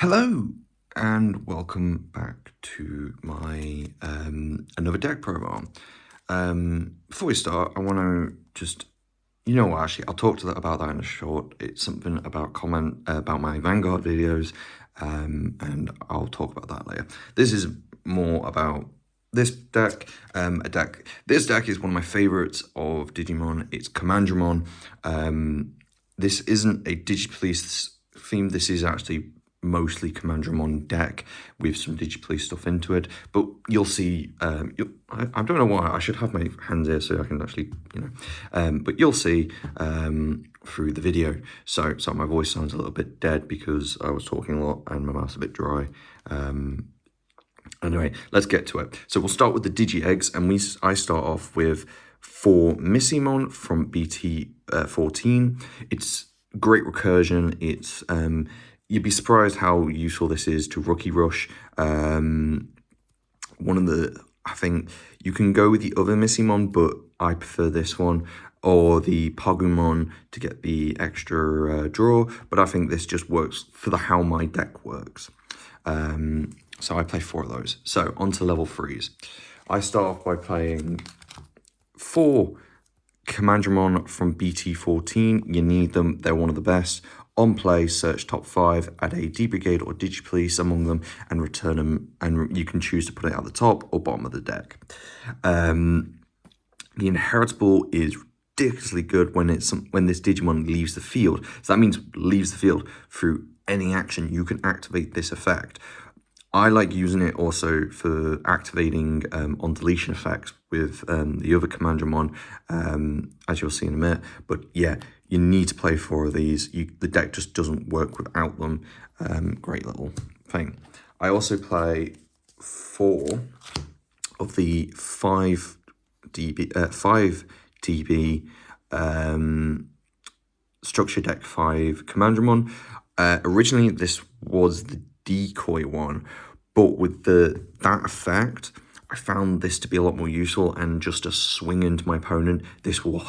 Hello and welcome back to my another deck program. Before we start, I want to just, actually, I'll talk about that in a short. It's something about about my Vanguard videos, and I'll talk about that later. This is more about this deck. This deck is one of my favorites of Digimon. It's Commandramon. This isn't a Digipolice theme. This is actually mostly Commandramon Deck with some Digipolice stuff into it, but you'll see, I don't know why, I should have my hands here so I can actually, but you'll see through the video. So my voice sounds a little bit dead because I was talking a lot and my mouth's a bit dry. Anyway, let's get to it. So we'll start with the Digi Eggs, and I start off with 4 Missimon from BT 14. It's great recursion. It's you'd be surprised how useful this is to Rookie Rush. I think you can go with the other Missimon, but I prefer this one, or the Pagumon to get the extra draw, but I think this just works for how my deck works. So I play 4 of those. So on to level 3s. I start off by playing 4 Commandramon from BT14. You need them, they're one of the best. On play, search top 5, add a D-Brigade or Digipolice among them, and return them, and you can choose to put it at the top or bottom of the deck. The Inheritable is ridiculously good when this Digimon leaves the field. So that means leaves the field through any action. You can activate this effect. I like using it also for activating on deletion effects with the other Commandramon, as you'll see in a minute. But yeah, you need to play 4 of these. The deck just doesn't work without them. Great little thing. I also play 4 of the 5 DB Structure Deck 5 Commandramon. Originally, this was the decoy one, but with that effect, I found this to be a lot more useful, and just a swing into my opponent. This will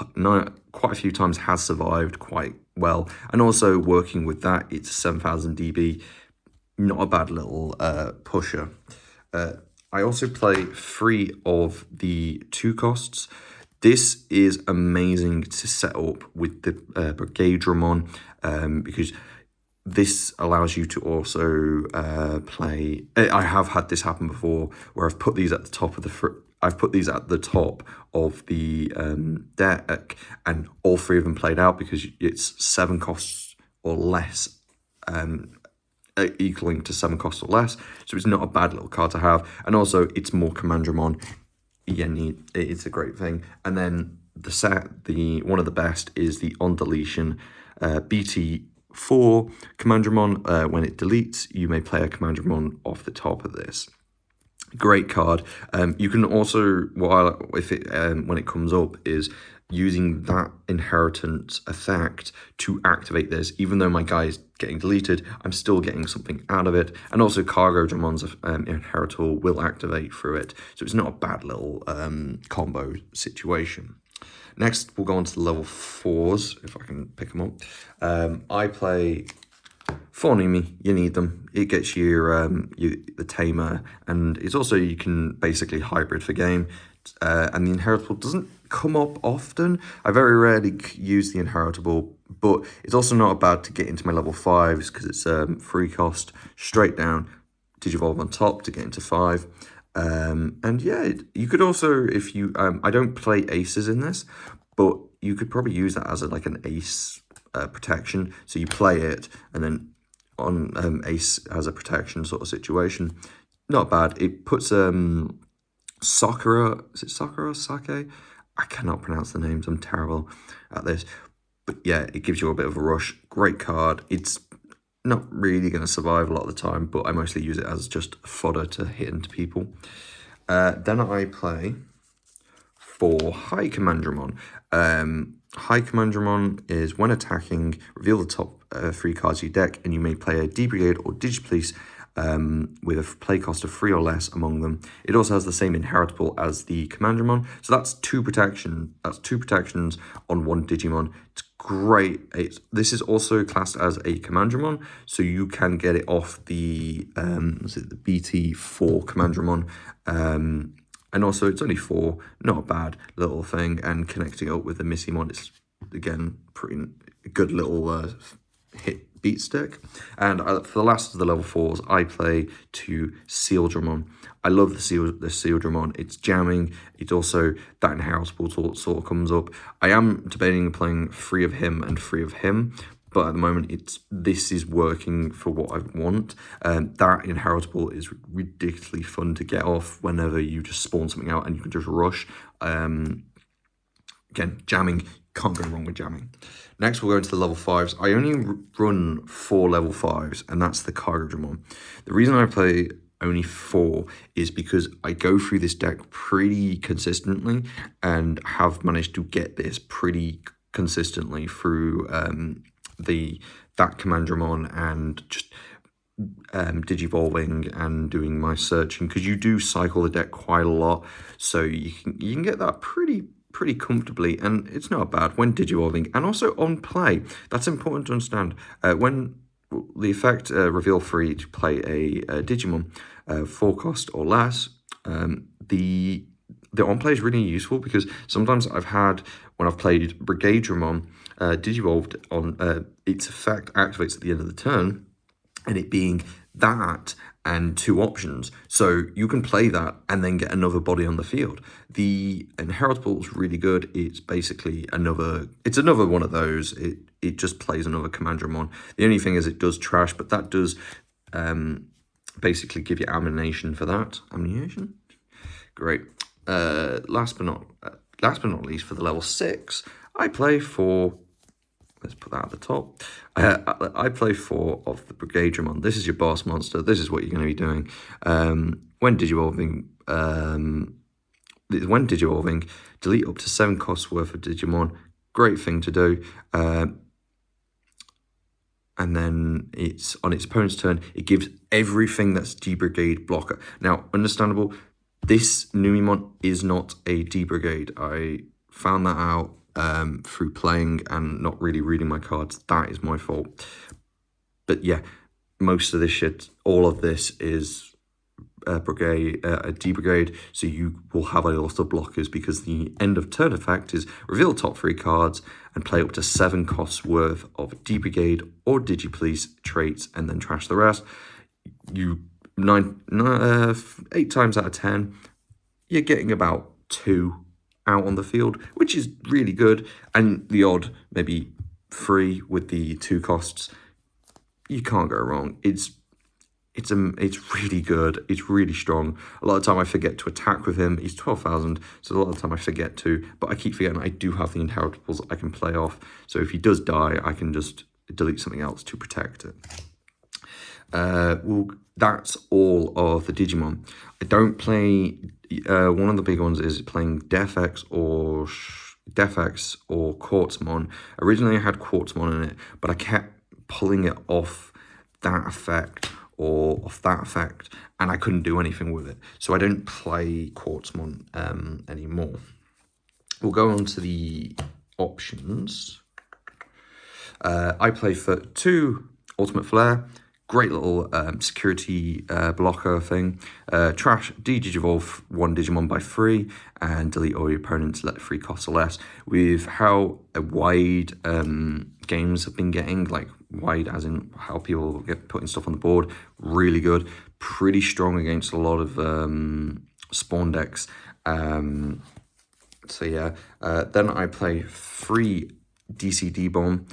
quite a few times has survived quite well, and also working with that, it's 7000 DB, not a bad little pusher. I also play 3 of the 2 costs. This is amazing to set up with the Brigadramon, because this allows you to also play. I have had this happen before, where I've put these at the top of the deck, and all 3 of them played out because it's 7 costs or less, equaling to 7 costs or less. So it's not a bad little card to have, and also it's more Commandramon. Yeah, it's a great thing. And then one of the best is the on deletion BT4 Commandramon. When it deletes, you may play a Commandramon off the top of this. Great card. You can also, when it comes up, is using that inheritance effect to activate this. Even though my guy is getting deleted, I'm still getting something out of it. And also Cargodramon's inheritable will activate through it. So it's not a bad little combo situation. Next, we'll go on to the level 4s, if I can pick them up. I play 4 Numi. You need them. It gets you the Tamer, and it's also, you can basically hybrid for game. And the Inheritable doesn't come up often. I very rarely use the Inheritable, but it's also not bad to get into my level 5s because it's 3 cost, straight down, Digivolve on top to get into 5. And yeah, you could also, if you, I don't play aces in this, but you could probably use that as an ace protection. So you play it, and then on ace as a protection sort of situation. Not bad. It puts Sakura, is it Sakura, Sake? I cannot pronounce the names, I'm terrible at this. But yeah, it gives you a bit of a rush. Great card. It's not really going to survive a lot of the time, but I mostly use it as just fodder to hit into people. Then I play 4 High Commandramon. High Commandramon is when attacking, reveal the top 3 cards of your deck, and you may play a D-Brigade or Digipolice with a play cost of 3 or less among them. It also has the same inheritable as the Commandramon, so that's 2 protection. That's 2 protections on 1 Digimon. It's great. This is also classed as a Commandramon, so you can get it off the was it the BT4 Commandramon, and also it's only 4, not a bad little thing, and connecting it up with the Missymon is again pretty good little hit beat stick. And for the last of the level 4s, I play to Sealdramon. I love the Sealdramon. It's jamming. It's also that inheritable sort of comes up. I am debating playing 3 of him and 3 of him, but at the moment this is working for what I want. That inheritable is ridiculously fun to get off whenever you just spawn something out and you can just rush. Again, jamming, can't go wrong with jamming. Next, we'll go into the level 5s. I only run 4 level 5s, and that's the Commandramon. The reason I play only 4 is because I go through this deck pretty consistently and have managed to get this pretty consistently through that Commandramon and just digivolving and doing my searching, because you do cycle the deck quite a lot, so you can get that pretty comfortably, and it's not bad when digivolving and also on play. That's important to understand. When the effect reveal free to play a Digimon 4 cost or less, the on play is really useful, because sometimes I've had, when I've played Brigadramon, digivolved on its effect activates at the end of the turn, and it being that and 2 options, so you can play that and then get another body on the field. The inheritable is really good. It's basically another one of those. It just plays another Commandramon. The only thing is it does trash, but that does basically give you ammunition for that. Ammunition, great. Last but not least, for the level 6, I play for. Let's put that at the top. I play 4 of the Brigadramon. This is your boss monster. This is what you're going to be doing. When digivolving, delete up to 7 costs worth of Digimon. Great thing to do. And then it's on its opponent's turn. It gives everything that's D-Brigade blocker. Now, understandable, this Numemon is not a D-Brigade. I found that out through playing and not really reading my cards. That is my fault. But yeah, most of this shit, all of this is a D-Brigade, so you will have a lot of blockers, because the end of turn effect is reveal top 3 cards and play up to 7 costs worth of D-Brigade or Digipolice traits and then trash the rest. 8 times out of 10, you're getting about 2 out on the field, which is really good, and the odd maybe 3 with the 2 costs. You can't go wrong. It's really good. It's really strong. A lot of the time I forget to attack with him. He's 12,000, so a lot of the time I forget to, but I keep forgetting I do have the inheritables I can play off, so if he does die, I can just delete something else to protect it. Well, that's all of the Digimon. I don't play. One of the big ones is playing Defex or Quartzmon. Originally, I had Quartzmon in it, but I kept pulling it off that effect or off that effect, and I couldn't do anything with it. So I don't play Quartzmon anymore. We'll go on to the options. I play for 2 Ultimate Flare. Great little security blocker thing. Trash, Digivolve 1 Digimon by 3, and delete all your opponents, let 3 costs or less. With how wide games have been getting, like wide as in how people get putting stuff on the board, really good. Pretty strong against a lot of spawn decks. So yeah, then I play 3 DCD Bomb.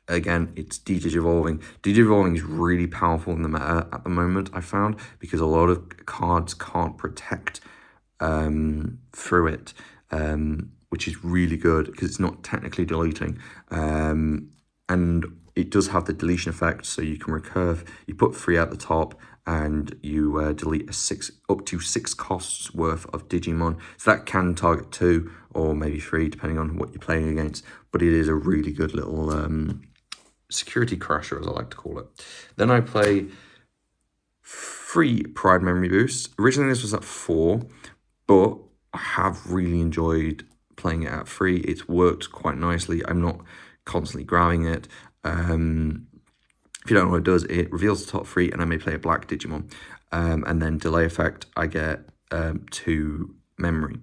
Again, it's Digivolving. Digivolving is really powerful in the meta at the moment, I found, because a lot of cards can't protect through it, which is really good because it's not technically deleting. And it does have the deletion effect, so you can recurve. You put 3 at the top, and you delete up to 6 costs worth of Digimon. So that can target 2 or maybe 3, depending on what you're playing against. But it is a really good little security crasher, as I like to call it. Then I play 3 Pride Memory Boosts. Originally this was at 4, but I have really enjoyed playing it at 3. It's worked quite nicely. I'm not constantly grabbing it. If you don't know what it does, it reveals the top 3 and I may play a black Digimon. And then delay effect, I get 2 memory.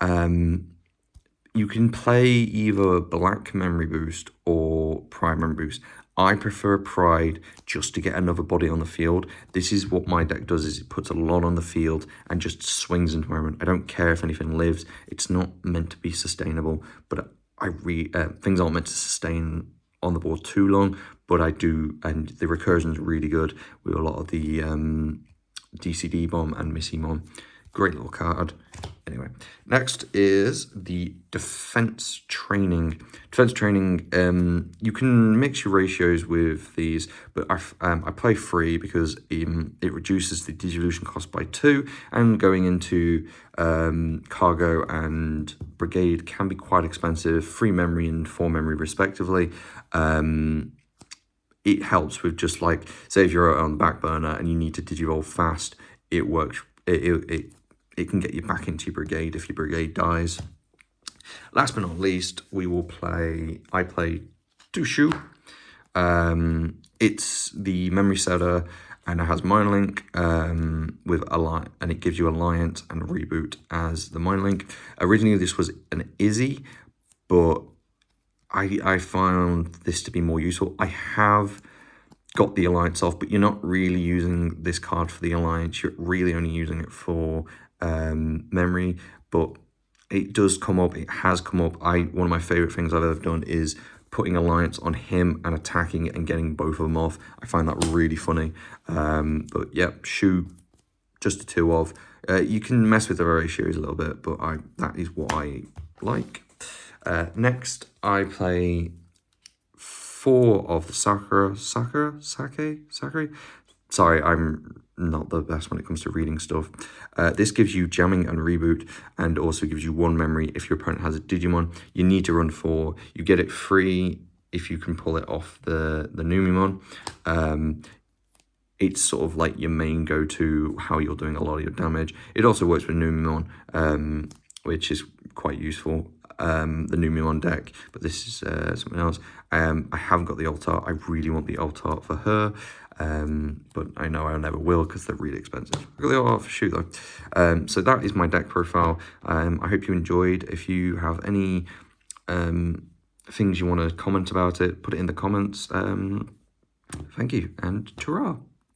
You can play either black memory boost or pride memory boost. I prefer pride just to get another body on the field. This is what my deck does, is it puts a lot on the field and just swings into my run. I don't care if anything lives. It's not meant to be sustainable, but things aren't meant to sustain on the board too long, but I do, and the recursion is really good with a lot of the DCD bomb and Missy Mom. Great little card. Anyway, next is the defense training. Defense training, you can mix your ratios with these, but I play 3 because it reduces the Digivolution cost by 2, and going into cargo and brigade can be quite expensive, 3 memory and 4 memory respectively. It helps with just like, say if you're on the back burner and you need to digivolve fast, it works. It can get you back into your brigade if your brigade dies. Last but not least, I play Dushu. It's the memory setter, and it has Mind Link with and it gives you Alliance and Reboot as the Mind Link. Originally, this was an Izzy, but I found this to be more useful. I have got the Alliance off, but you're not really using this card for the Alliance. You're really only using it for memory, but it does come up. It has come up. One of my favorite things I've ever done is putting Alliance on him and attacking it and getting both of them off. I find that really funny. But yeah, Shu, just a 2 of. You can mess with the ratios a little bit, but that is what I like. Next, I play 4 of the Sakura. Sorry, I'm not the best when it comes to reading stuff. This gives you jamming and reboot, and also gives you 1 memory if your opponent has a Digimon. You need to run 4. You get it free if you can pull it off the Numemon. It's sort of like your main go-to, how you're doing a lot of your damage. It also works with Numemon, which is quite useful. The Commandramon Deck, but this is something else. I haven't got the alt art. I really want the alt art for her, but I know I never will because they're really expensive. I got the alt art for Shu though. So that is my deck profile. I hope you enjoyed. If you have any things you want to comment about it, put it in the comments. Thank you, and ta-ra!